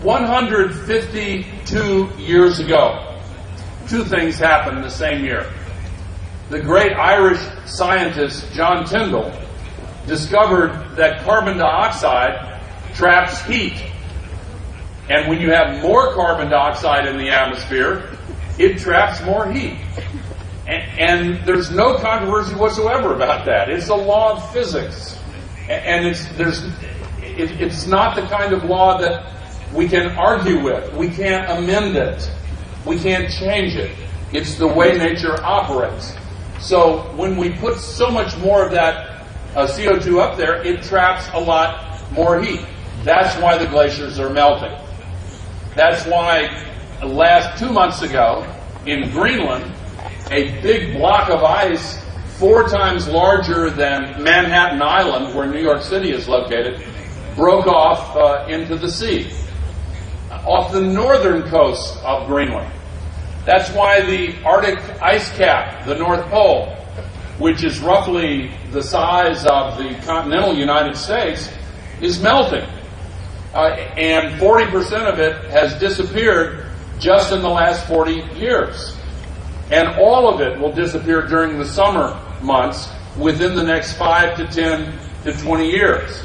152 years ago, two things happened the same year. The great Irish scientist John Tyndall discovered that carbon dioxide traps heat. And when you have more carbon dioxide in the atmosphere, it traps more heat. And there's no controversy whatsoever about that. It's a law of physics. And it's not the kind of law that we can argue with. We can't amend it. We can't change it. It's the way nature operates. So when we put so much more of that CO2 up there, it traps a lot more heat. That's why the glaciers are melting. That's why 2 months ago in Greenland, a big block of ice 4 times larger than Manhattan Island, where New York City is located, broke off into the sea, off the northern coast of Greenland. That's why the Arctic ice cap, the North Pole, which is roughly the size of the continental United States, is melting. And 40% of it has disappeared just in the last 40 years. And all of it will disappear during the summer months within the next 5 to 10 to 20 years.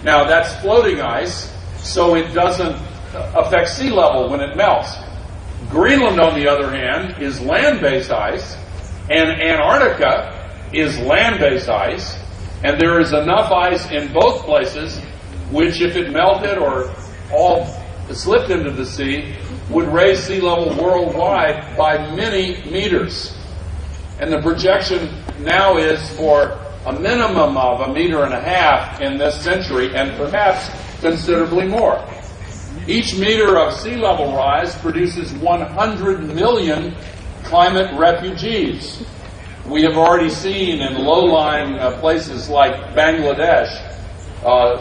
Now, that's floating ice, so it doesn't affect sea level when it melts. Greenland, on the other hand, is land-based ice, and Antarctica is land-based ice, and there is enough ice in both places which, if it melted or all slipped into the sea, would raise sea level worldwide by many meters. And the projection now is for a minimum of 1.5 meters in this century, and perhaps considerably more. Each meter of sea level rise produces 100 million climate refugees. We have already seen in low-lying places like Bangladesh,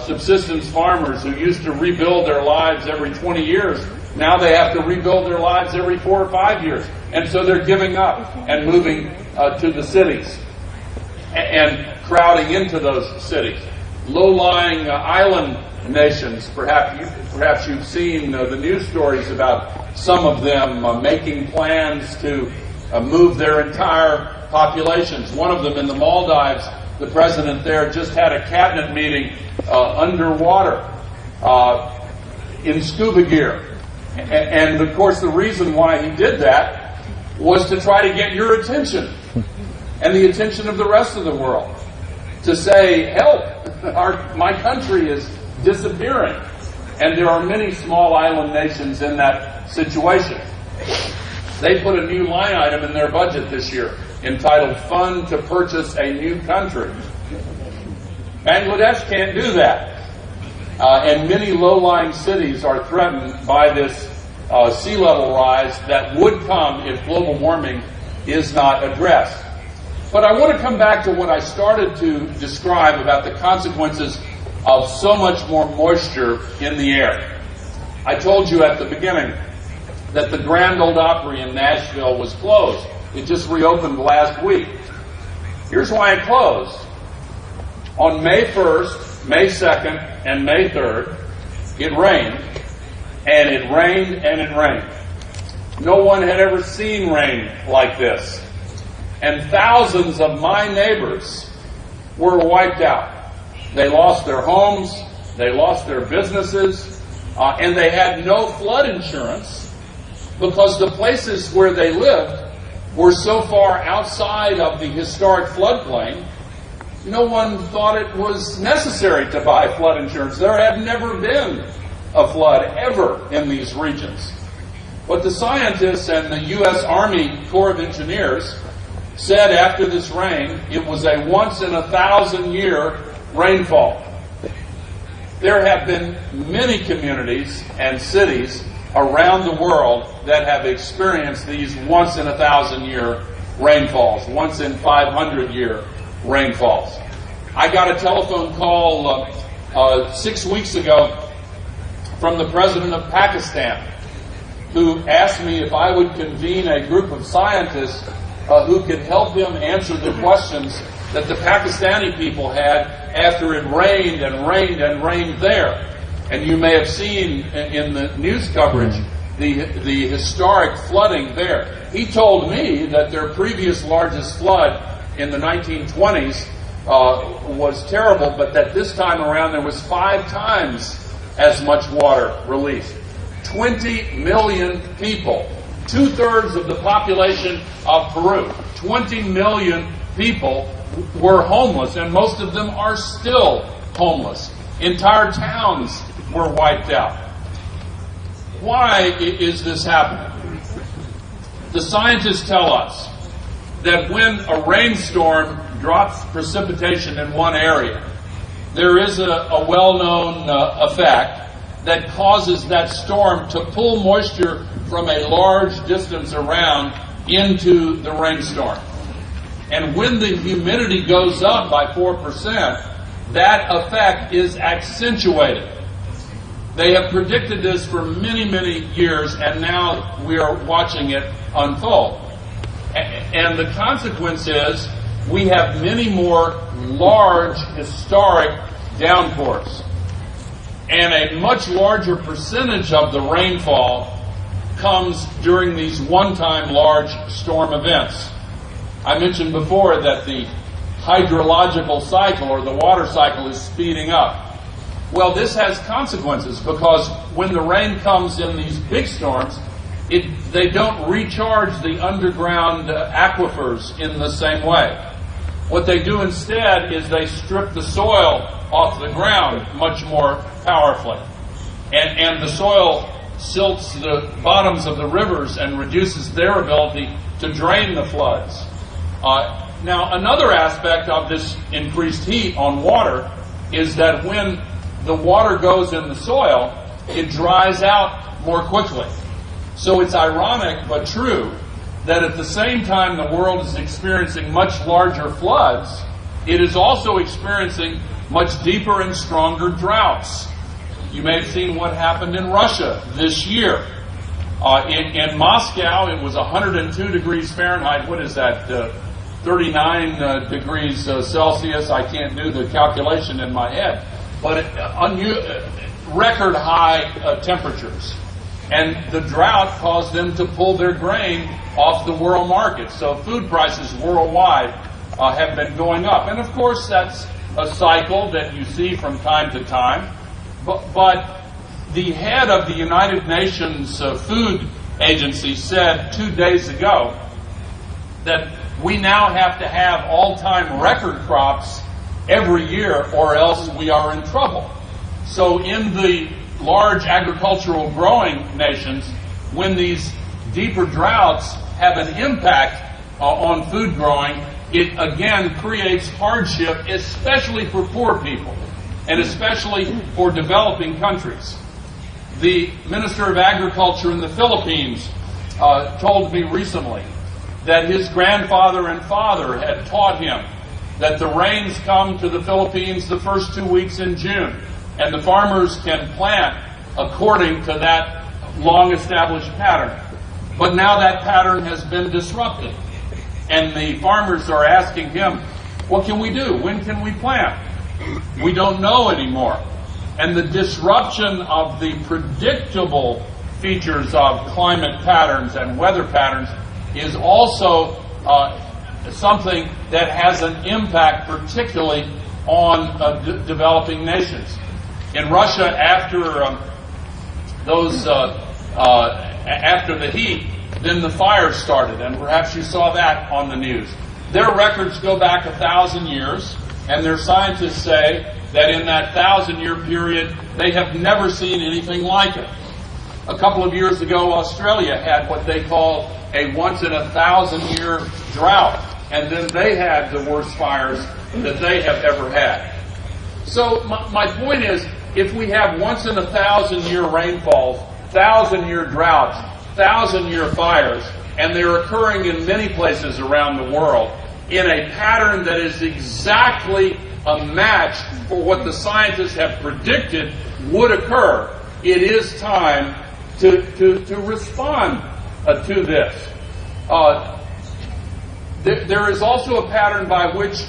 subsistence farmers who used to rebuild their lives every 20 years, now they have to rebuild their lives every 4 or 5 years. And so they're giving up and moving to the cities and crowding into those cities. Low-lying island nations, perhaps you've seen the news stories about some of them making plans to move their entire populations. One of them in the Maldives, the president there just had a cabinet meeting underwater in scuba gear. And of course the reason why he did that was to try to get your attention and the attention of the rest of the world, to say, help, my country is disappearing. And there are many small island nations in that situation. They put a new line item in their budget this year entitled Fund to Purchase a New Country. Bangladesh can't do that. And many low-lying cities are threatened by this sea level rise that would come if global warming is not addressed. But I want to come back to what I started to describe about the consequences of so much more moisture in the air. I told you at the beginning that the Grand Ole Opry in Nashville was closed. It just reopened last week. Here's why it closed. On May 1st, May 2nd, and May 3rd, it rained, and it rained, and it rained. No one had ever seen rain like this. And thousands of my neighbors were wiped out. They lost their homes, they lost their businesses, and they had no flood insurance because the places where they lived were so far outside of the historic floodplain, no one thought it was necessary to buy flood insurance. There had never been a flood ever in these regions. But the scientists and the U.S. Army Corps of Engineers said after this rain, it was a once-in-a-thousand-year rainfall. There have been many communities and cities around the world that have experienced these once-in-a-thousand-year rainfalls, once-in-500-year rainfalls. I got a telephone call 6 weeks ago from the president of Pakistan, who asked me if I would convene a group of scientists who could help him answer the questions that the Pakistani people had after it rained and rained and rained there. And you may have seen in the news coverage the historic flooding there. He told me that their previous largest flood in the 1920s was terrible, but that this time around there was 5 times as much water released. 20 million people, 2/3 of the population of Peru, 20 million people were homeless, and most of them are still homeless. Entire towns were wiped out. Why is this happening? The scientists tell us that when a rainstorm drops precipitation in one area, there is a well-known effect that causes that storm to pull moisture from a large distance around into the rainstorm. And when the humidity goes up by 4%, that effect is accentuated. They have predicted this for many, many years, and now we are watching it unfold. And the consequence is we have many more large historic downpours. And a much larger percentage of the rainfall comes during these one-time large storm events. I mentioned before that the hydrological cycle, or the water cycle, is speeding up. Well, this has consequences, because when the rain comes in these big storms, they don't recharge the underground aquifers in the same way. What they do instead is they strip the soil off the ground much more powerfully. And the soil silts the bottoms of the rivers and reduces their ability to drain the floods. Now, another aspect of this increased heat on water is that when the water goes in the soil, it dries out more quickly. So it's ironic but true that at the same time the world is experiencing much larger floods, it is also experiencing much deeper and stronger droughts. You may have seen what happened in Russia this year. In Moscow, it was 102 degrees Fahrenheit. What is that? 39 degrees Celsius. I can't do the calculation in my head. But record high temperatures. And the drought caused them to pull their grain off the world market. So food prices worldwide have been going up. And of course, that's a cycle that you see from time to time. But the head of the United Nations Food Agency said 2 days ago that we now have to have all-time record crops every year, or else we are in trouble. So in the large agricultural growing nations, when these deeper droughts have an impact on food growing, it again creates hardship, especially for poor people, and especially for developing countries. The Minister of Agriculture in the Philippines told me recently that his grandfather and father had taught him that the rains come to the Philippines the first 2 weeks in June, and the farmers can plant according to that long-established pattern. But now that pattern has been disrupted, and the farmers are asking him, what can we do? When can we plant? We don't know anymore. And the disruption of the predictable features of climate patterns and weather patterns is also something that has an impact particularly on developing nations. In Russia, after after the heat, then the fires started, and perhaps you saw that on the news. Their records go back 1,000 years, and their scientists say that in that 1,000-year period, they have never seen anything like it. A couple of years ago, Australia had what they call a once-in-a-1,000-year drought, and then they had the worst fires that they have ever had. So my point is, if we have once-in-a-1,000-year rainfalls, 1,000-year droughts, 1,000-year fires, and they're occurring in many places around the world in a pattern that is exactly a match for what the scientists have predicted would occur, it is time to respond to this. There is also a pattern by which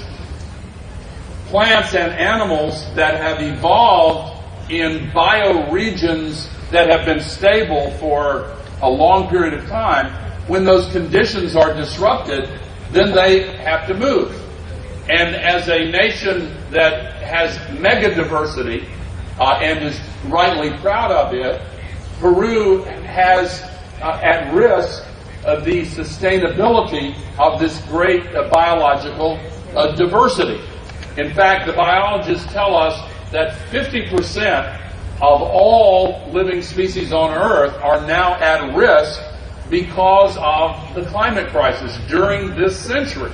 plants and animals that have evolved in bioregions that have been stable for a long period of time, when those conditions are disrupted, then they have to move. And as a nation that has mega diversity and is rightly proud of it, Peru has at risk of the sustainability of this great biological diversity. In fact, the biologists tell us that 50% of all living species on Earth are now at risk because of the climate crisis during this century.